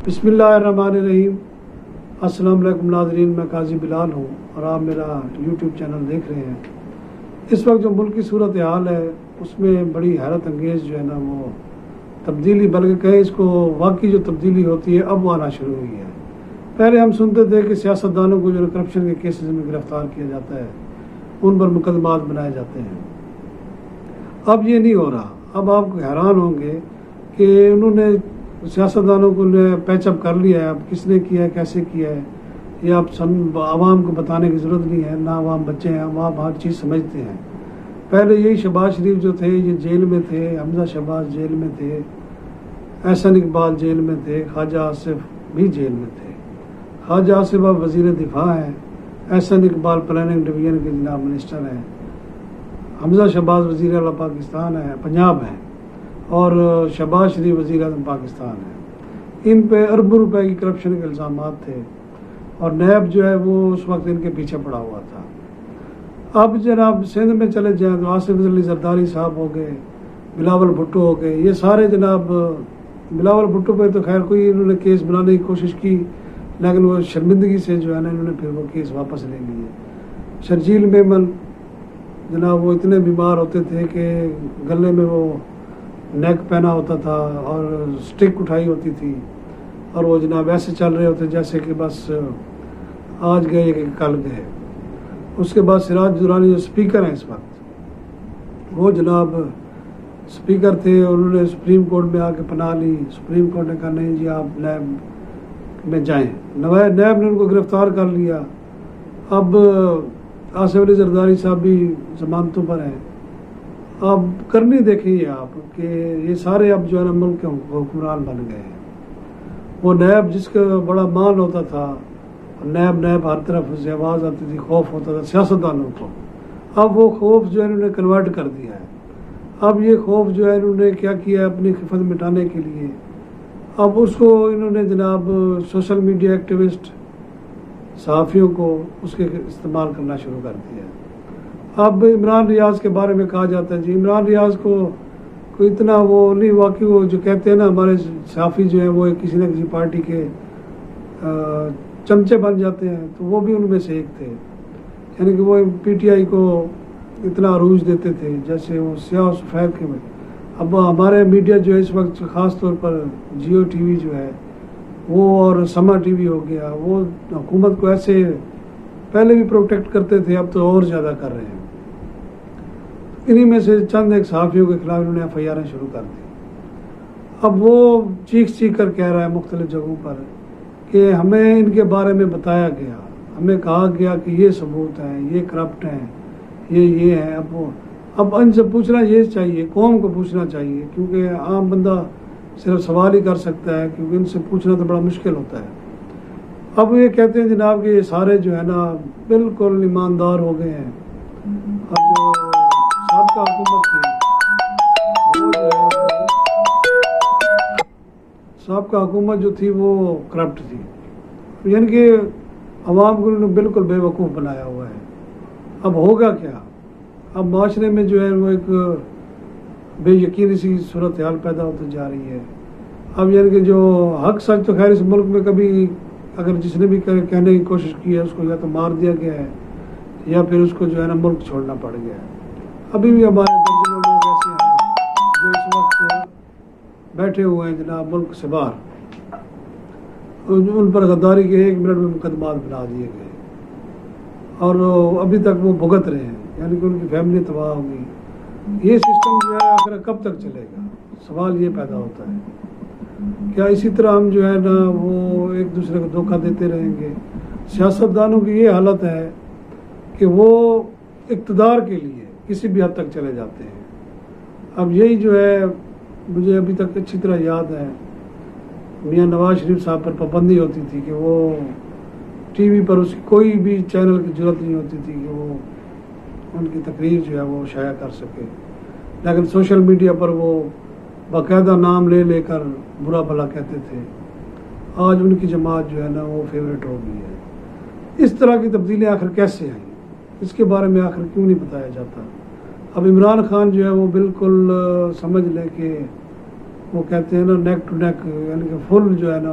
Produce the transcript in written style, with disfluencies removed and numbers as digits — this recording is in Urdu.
بسم اللہ الرحمن الرحیم۔ السلام علیکم ناظرین، میں قاضی بلال ہوں اور آپ میرا یوٹیوب چینل دیکھ رہے ہیں۔ اس وقت جو ملک کی صورتحال ہے اس میں بڑی حیرت انگیز جو ہے نا وہ تبدیلی، بلکہ کہیں اس کو واقعی جو تبدیلی ہوتی ہے اب وہ آنا شروع ہوئی ہے۔ پہلے ہم سنتے تھے کہ سیاستدانوں کو جو کرپشن کے کیسز میں گرفتار کیا جاتا ہے، ان پر مقدمات بنائے جاتے ہیں۔ اب یہ نہیں ہو رہا۔ اب آپ حیران ہوں گے کہ انہوں نے سیاستدانوں کو پیچ اپ کر لیا ہے۔ اب کس نے کیا ہے، کیسے کیا ہے، یہ اب عوام کو بتانے کی ضرورت نہیں ہے، نہ عوام بچے ہیں، عوام ہر چیز سمجھتے ہیں۔ پہلے یہی شہباز شریف جو تھے یہ جیل میں تھے، حمزہ شہباز جیل میں تھے، احسن اقبال جیل میں تھے، خواجہ آصف بھی جیل میں تھے۔ خواجہ آصف اب وزیر دفاع ہیں، احسن اقبال پلاننگ ڈویژن کے جناب منسٹر ہیں، حمزہ شہباز وزیر اعلیٰ پاکستان ہے، پنجاب ہیں، اور شہباز شریف وزیر اعظم پاکستان ہے۔ ان پہ اربوں روپے کی کرپشن کے الزامات تھے اور نیب جو ہے وہ اس وقت ان کے پیچھے پڑا ہوا تھا۔ اب جناب سندھ میں چلے جائیں تو آصف علی زرداری صاحب ہو گئے، بلاول بھٹو ہو گئے، یہ سارے جناب بلاول بھٹو پہ تو خیر کوئی انہوں نے کیس بنانے کی کوشش کی، لیکن وہ شرمندگی سے جو ہے نا انہوں نے پھر وہ کیس واپس لے لیے۔ شرجیل میمن جناب وہ اتنے بیمار ہوتے تھے کہ گلے میں وہ نیک پہنا ہوتا تھا اور سٹک اٹھائی ہوتی تھی، اور وہ جناب ایسے چل رہے ہوتے جیسے کہ بس آج گئے کہ کل گئے۔ اس کے بعد سراج درانی جو اسپیکر ہیں اس وقت، وہ جناب اسپیکر تھے، انہوں نے سپریم کورٹ میں آ کے پناہ لی۔ سپریم کورٹ نے کہا نہیں جی آپ نیب میں جائیں، نیب نے ان کو گرفتار کر لیا۔ اب آصف علی زرداری صاحب بھی ضمانتوں پر ہیں۔ اب کرنی دیکھیے آپ کہ یہ سارے اب جو ہے نا ملک کے حکمران بن گئے ہیں۔ وہ نیب جس کا بڑا مان ہوتا تھا، نیب ہر طرف سے آواز آتی تھی، خوف ہوتا تھا سیاستدانوں کو، اب وہ خوف جو ہے انہوں نے کنورٹ کر دیا ہے۔ اب یہ خوف جو ہے انہوں نے کیا کیا ہے اپنی خفت مٹانے کے لیے، اب اس کو انہوں نے جناب سوشل میڈیا ایکٹیوسٹ صحافیوں کو اس کے استعمال کرنا شروع کر دیا ہے۔ اب عمران ریاض کے بارے میں کہا جاتا ہے جی عمران ریاض کو کوئی اتنا وہ نہیں، واقعی وہ جو کہتے ہیں نا ہمارے صحافی جو ہیں وہ کسی نہ کسی پارٹی کے چمچے بن جاتے ہیں، تو وہ بھی ان میں سے ایک تھے، یعنی کہ وہ پی ٹی آئی کو اتنا عروج دیتے تھے جیسے وہ سیاہ و سفید کے میں۔ اب ہمارے میڈیا جو ہے اس وقت خاص طور پر جیو ٹی وی جو ہے وہ اور سما ٹی وی ہو گیا، وہ حکومت کو ایسے پہلے بھی پروٹیکٹ کرتے تھے، اب تو اور زیادہ کر رہے ہیں۔ انہی میں سے چند ایک صحافیوں کے خلاف انہوں نے ایف آئی آریں شروع کر دی۔ اب وہ چیخ کر کہہ رہا ہے مختلف جگہوں پر کہ ہمیں ان کے بارے میں بتایا گیا، ہمیں کہا گیا کہ یہ ثبوت ہیں، یہ کرپٹ ہیں، یہ ہیں۔ اب ان سے پوچھنا یہ چاہیے، قوم کو پوچھنا چاہیے، کیونکہ عام بندہ صرف سوال ہی کر سکتا ہے، کیونکہ ان سے پوچھنا تو بڑا مشکل ہوتا ہے۔ اب یہ کہتے ہیں جناب کہ یہ سارے جو ہے نا بالکل ایماندار ہو گئے ہیں، اور جو سابقہ حکومت تھی وہ جو ہے سابقہ حکومت جو تھی وہ کرپٹ تھی، یعنی کہ عوام کو انہوں نے بالکل بے وقوف بنایا ہوا ہے۔ اب ہوگا کیا؟ اب معاشرے میں جو ہے وہ ایک بے یقینی سی صورتحال پیدا ہوتی جا رہی ہے۔ اب یعنی کہ جو حق سچ تو خیر اس ملک میں کبھی اگر جس نے بھی کہنے کی کوشش کی ہے اس کو یا تو مار دیا گیا ہے یا پھر اس کو جو ہے نا ملک چھوڑنا پڑ گیا ہے۔ ابھی بھی ہمارے درجنوں لوگ ایسے ہیں جو اس وقت بیٹھے ہوئے ہیں جناب ملک سے باہر، ان پر غداری کے 1 منٹ میں مقدمات بنا دیے گئے اور ابھی تک وہ بھگت رہے ہیں، یعنی کہ ان کی فیملی تباہ ہوگی۔ یہ سسٹم جو ہے آخر کب تک چلے گا؟ سوال یہ پیدا ہوتا ہے۔ کیا اسی طرح ہم جو ہے نا وہ ایک دوسرے کو دھوکہ دیتے رہیں گے؟ سیاستدانوں کی یہ حالت ہے کہ وہ اقتدار کے لیے کسی بھی حد تک چلے جاتے ہیں۔ اب یہی جو ہے مجھے ابھی تک اچھی طرح یاد ہے، میاں نواز شریف صاحب پر پابندی ہوتی تھی کہ وہ ٹی وی پر اس کی کوئی بھی چینل کی ضرورت نہیں ہوتی تھی کہ وہ ان کی تقریر جو ہے وہ شائع کر سکے، لیکن سوشل میڈیا پر وہ باقاعدہ نام لے کر برا بھلا کہتے تھے۔ آج ان کی جماعت جو ہے نا وہ فیوریٹ ہو گئی ہے۔ اس طرح کی تبدیلیاں آخر کیسے آئیں؟ اس کے بارے میں آخر کیوں نہیں بتایا جاتا؟ اب عمران خان جو ہے وہ بالکل سمجھ لیں کہ وہ کہتے ہیں نا نیک ٹو نیک، یعنی کہ فل جو ہے نا